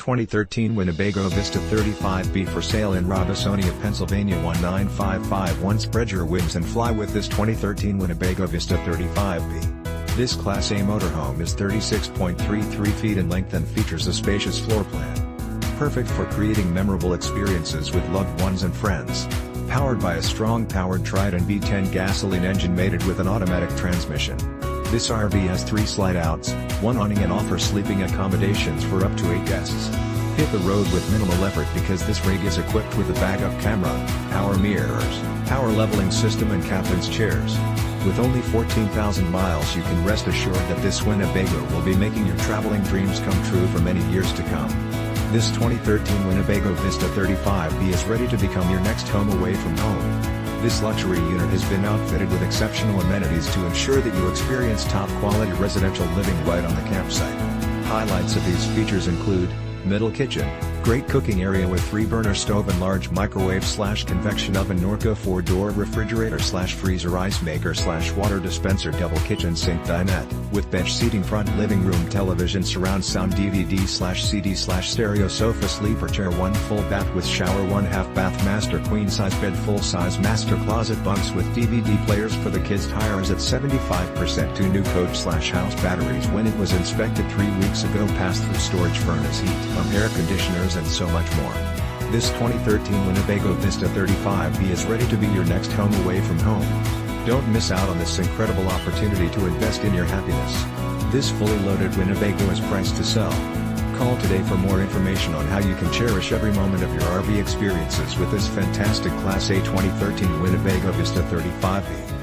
2013 Winnebago Vista 35B for sale in Robesonia, Pennsylvania 19551. Spread your wings and fly with this 2013 Winnebago Vista 35B. This Class A motorhome is 36.33 feet in length and features a spacious floor plan. Perfect for creating memorable experiences with loved ones and friends. Powered by a strong-powered Triton V10 gasoline engine mated with an automatic transmission. This RV has 3 slide-outs, 1 awning and offers sleeping accommodations for up to 8 guests. Hit the road with minimal effort because this rig is equipped with a backup camera, power mirrors, power leveling system and captain's chairs. With only 14,000 miles, you can rest assured that this Winnebago will be making your traveling dreams come true for many years to come. This 2013 Winnebago Vista 35B is ready to become your next home away from home. This luxury unit has been outfitted with exceptional amenities to ensure that you experience top-quality residential living right on the campsite. Highlights of these features include middle kitchen, great cooking area with 3-burner stove and large microwave / convection OvenNorco 4-door refrigerator / FreezerIcemaker / water dispenser, double kitchen SinkDinette, with bench seating, front living room, TelevisionSurround SoundDVD / CD / StereoSofa, SleeperChairOne, full bath with ShowerOne, half bath, master queen size bed, full size master closet bunks with DVD players for the KidsTires at 75%. PercentTwo New Coach / house batteries when it was inspected 3 weeks ago, passed through StorageFurnaceHeat, PumpAir conditioners and so much more. This 2013 Winnebago Vista 35B is ready to be your next home away from home. Don't miss out on this incredible opportunity to invest in your happiness. This fully loaded Winnebago is priced to sell. Call today for more information on how you can cherish every moment of your RV experiences with this fantastic Class A 2013 Winnebago Vista 35B.